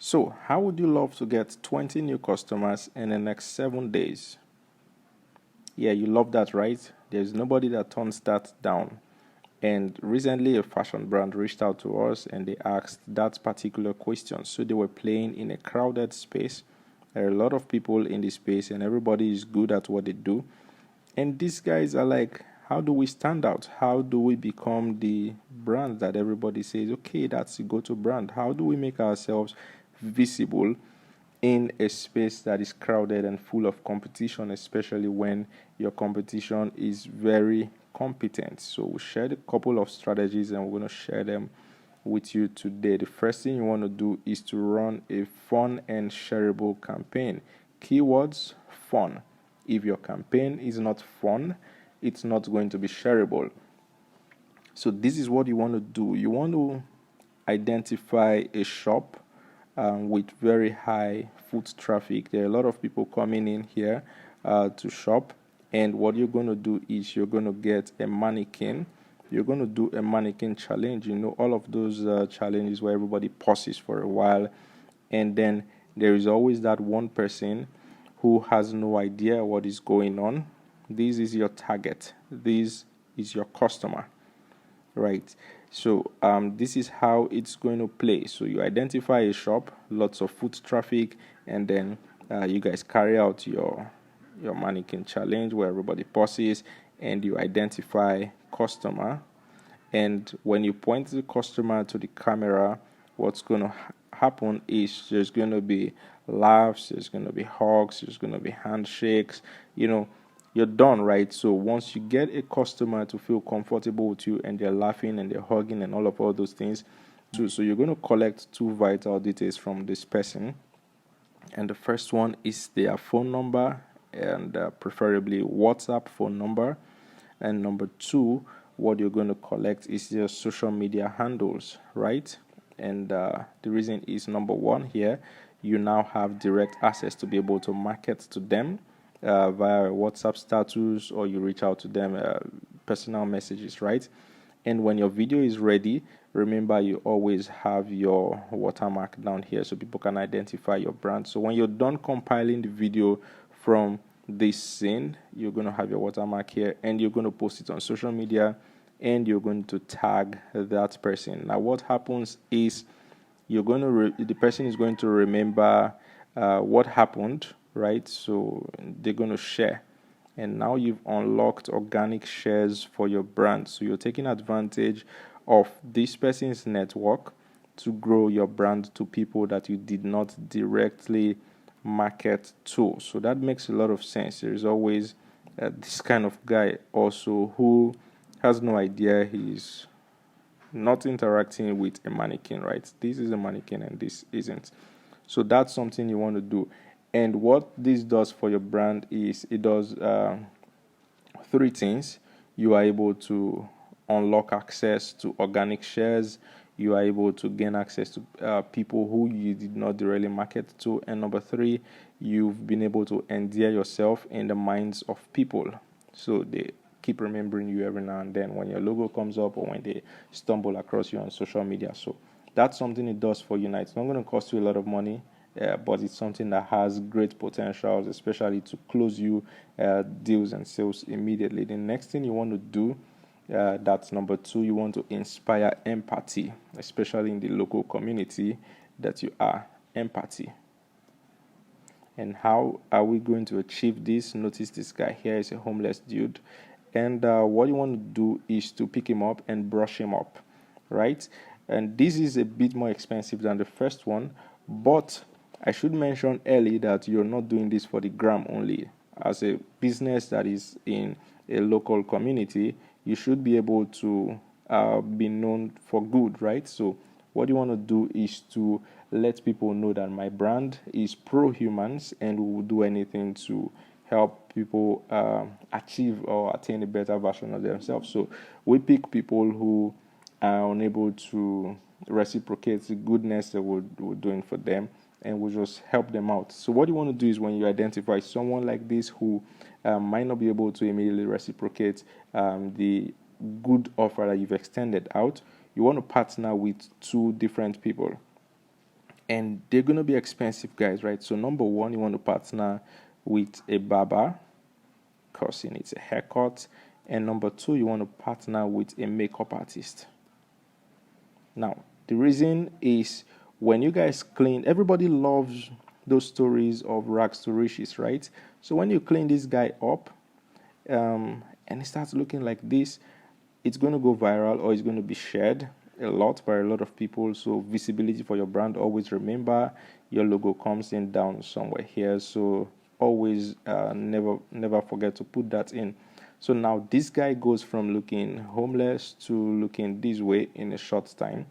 So, how would you love to get 20 new customers in the next 7 days? Yeah, you love that, right? There's nobody that turns that down. And recently, a fashion brand reached out to us and they asked that particular question. So, they were playing in a crowded space. There are a lot of people in this space, and everybody is good at what they do. And these guys are like, how do we stand out? How do we become the brand that everybody says, okay, that's a go to brand? How do we make ourselves visible in a space that is crowded and full of competition, especially when your competition is very competent? So, we shared a couple of strategies and we're going to share them with you today. The first thing you want to do is to run a fun and shareable campaign. Keywords: fun. If your campaign is not fun, it's not going to be shareable. So this is what you want to do. You want to identify a shop with very high foot traffic. There are a lot of people coming in here to shop, and what you're going to do is you're going to get a mannequin. You're going to do a mannequin challenge. You know, all of those challenges where everybody pauses for a while, and then there is always that one person who has no idea what is going on. This is your target. This is your customer, right? So this is how it's going to play. So you identify a shop, lots of foot traffic, and then you guys carry out your mannequin challenge where everybody pauses, and you identify customer. And when you point the customer to the camera, what's going to happen is there's going to be laughs, there's going to be hugs, there's going to be handshakes. You're done, right? So once you get a customer to feel comfortable with you and they're laughing and they're hugging and all those things, so you're going to collect two vital details from this person. And the first one is their phone number, and preferably WhatsApp phone number. And number two, what you're going to collect is their social media handles, right? And the reason is, number one, here you now have direct access to be able to market to them via WhatsApp status, or you reach out to them personal messages, right? And when your video is ready, remember you always have your watermark down here so people can identify your brand. So when you're done compiling the video from this scene, you're going to have your watermark here, and you're going to post it on social media, and you're going to tag that person. Now what happens is the person is going to remember what happened, right? So they're going to share, and now you've unlocked organic shares for your brand. So you're taking advantage of this person's network to grow your brand to people that you did not directly market to. So that makes a lot of sense. There is always this kind of guy also who has no idea he's not interacting with a mannequin, right? This is a mannequin and this isn't. So that's something you want to do. And what this does for your brand is it does three things. You are able to unlock access to organic shares. You are able to gain access to people who you did not directly market to. And number three, you've been able to endear yourself in the minds of people. So they keep remembering you every now and then when your logo comes up or when they stumble across you on social media. So that's something it does for you now. It's not going to cost you a lot of money, but it's something that has great potentials, especially to close you deals and sales immediately. The next thing you want to do, that's number two, you want to inspire empathy, especially in the local community that you are. Empathy. And how are we going to achieve this? Notice this guy here is a homeless dude. And what you want to do is to pick him up and brush him up, right? And this is a bit more expensive than the first one, but I should mention early that you're not doing this for the gram only. As a business that is in a local community, you should be able to be known for good, right? So what you want to do is to let people know that my brand is pro-humans and we will do anything to help people achieve or attain a better version of themselves. So we pick people who are unable to reciprocate the goodness that we're doing for them, and we'll just help them out. So what you want to do is when you identify someone like this who might not be able to immediately reciprocate the good offer that you've extended out, you want to partner with two different people. and they're going to be expensive, guys, right? So number one, you want to partner with a barber because he needs a haircut, and number two, you want to partner with a makeup artist. Now, the reason is when you guys clean, everybody loves those stories of rags to riches, right? So when you clean this guy up, and it starts looking like this, it's going to go viral or it's going to be shared a lot by a lot of people. So visibility for your brand. Always remember your logo comes in down somewhere here. So always never forget to put that in. So now this guy goes from looking homeless to looking this way in a short time.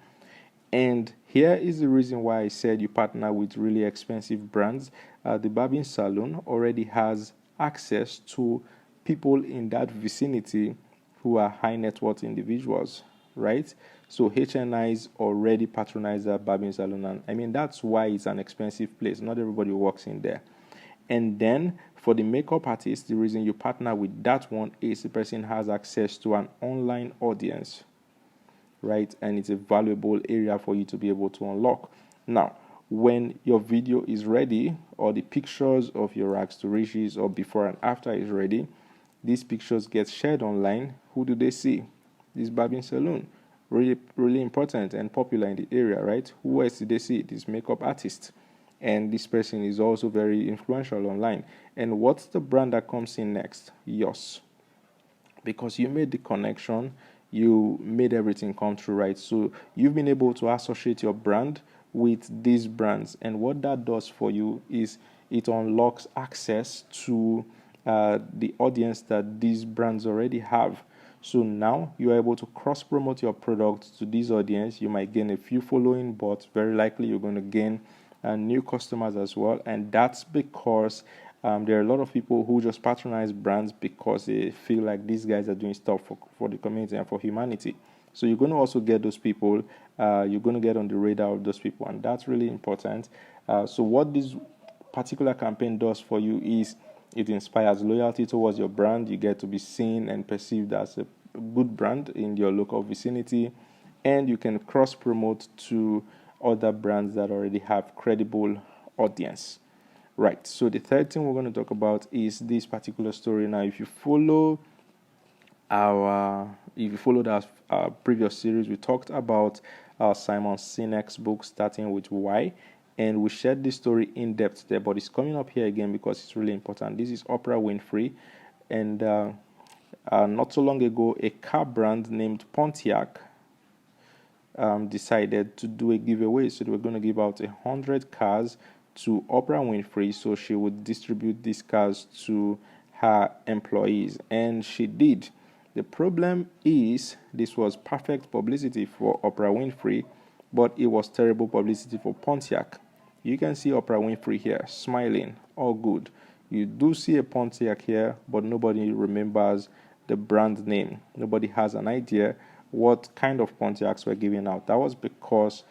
And here is the reason why I said you partner with really expensive brands. The barbing salon already has access to people in that vicinity who are high net worth individuals, right? So HNIs already patronize that barbing salon. And I mean, that's why it's an expensive place. Not everybody works in there. And then for the makeup artist, the reason you partner with that one is the person has access to an online audience, right? And it's a valuable area for you to be able to unlock. Now, when your video is ready, or the pictures of your rags to riches or before and after is ready, these pictures get shared online. Who do they see? This barbing salon. Really important and popular in the area, right? Who else did they see? This makeup artist. And this person is also very influential online. And what's the brand that comes in next? Yours. Because you made the connection, you made everything come true, right? So you've been able to associate your brand with these brands. And what that does for you is it unlocks access to the audience that these brands already have. So now you are able to cross promote your product to this audience. You might gain a few following, but very likely you're going to gain new customers as well. And that's because there are a lot of people who just patronize brands because they feel like these guys are doing stuff for the community and for humanity. So you're going to also get those people. You're going to get on the radar of those people, and that's really important. So what this particular campaign does for you is it inspires loyalty towards your brand. You get to be seen and perceived as a good brand in your local vicinity, and you can cross promote to other brands that already have credible audience. Right. So the third thing we're going to talk about is this particular story. Now, if you followed our previous series, we talked about Simon Sinek's book, Starting with Why, and we shared this story in depth there. But it's coming up here again because it's really important. This is Oprah Winfrey, and not so long ago, a car brand named Pontiac decided to do a giveaway. So they were going to give out 100 cars to Oprah Winfrey, so she would distribute these cars to her employees, and she did. The problem is this was perfect publicity for Oprah Winfrey, but it was terrible publicity for Pontiac. You can see Oprah Winfrey here, smiling, all good. You do see a Pontiac here, but nobody remembers the brand name. Nobody has an idea what kind of Pontiacs were giving out. That was because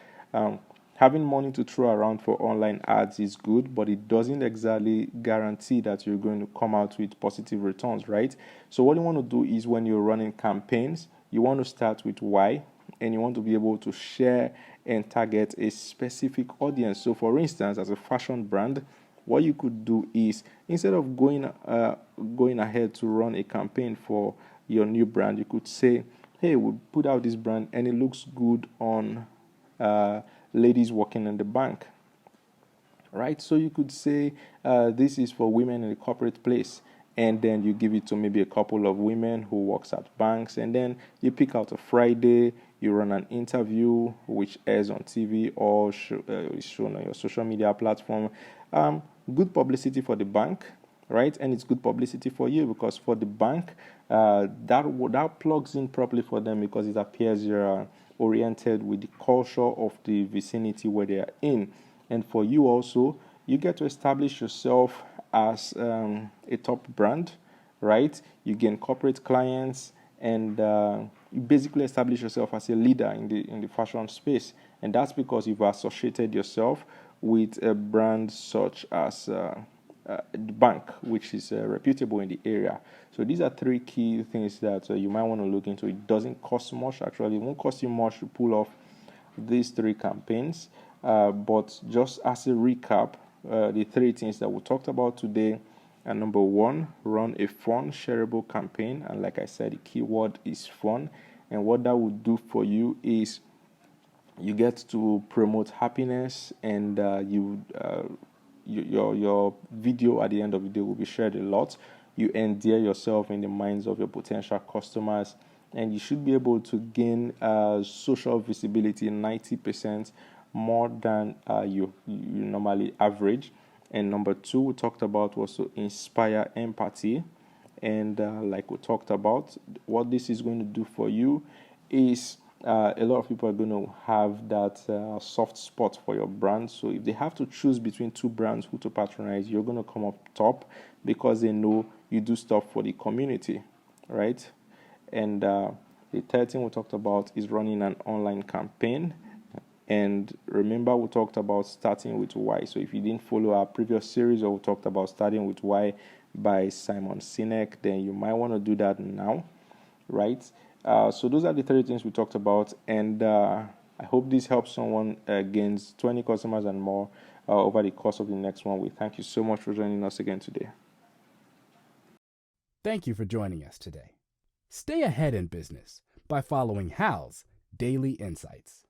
having money to throw around for online ads is good, but it doesn't exactly guarantee that you're going to come out with positive returns, right? So what you want to do is when you're running campaigns, you want to start with why, and you want to be able to share and target a specific audience. So for instance, as a fashion brand, what you could do is instead of going ahead to run a campaign for your new brand, you could say, hey, we put out this brand and it looks good on ladies working in the bank, right? So you could say this is for women in a corporate place, and then you give it to maybe a couple of women who works at banks, and then you pick out a Friday, you run an interview which airs on TV or is shown on your social media platform. Good publicity for the bank, right? And it's good publicity for you because for the bank, that plugs in properly for them because it appears you're oriented with the culture of the vicinity where they are in. And for you also, you get to establish yourself as a top brand, right? You gain corporate clients, and you basically establish yourself as a leader in the fashion space. And that's because you've associated yourself with a brand such as the bank, which is reputable in the area. So these are three key things that you might want to look into. It doesn't cost much. Actually, it won't cost you much to pull off these three campaigns. But just as a recap, the three things that we talked about today are: number one, run a fun, shareable campaign. And like I said, the keyword is fun. And what that will do for you is you get to promote happiness, and your video at the end of the day will be shared a lot. You endear yourself in the minds of your potential customers, and you should be able to gain social visibility 90% more than you normally average. And number two, we talked about was to inspire empathy. And like we talked about, what this is going to do for you is a lot of people are going to have that soft spot for your brand. So if they have to choose between two brands who to patronize, you're going to come up top because they know you do stuff for the community, right? And the third thing we talked about is running an online campaign. And remember, we talked about starting with why. So if you didn't follow our previous series, or we talked about starting with why by Simon Sinek, then you might want to do that now, right? So those are the three things we talked about, and I hope this helps someone gains 20 customers and more over the course of the next 1 week. Thank you so much for joining us again today. Thank you for joining us today. Stay ahead in business by following Hal's Daily Insights.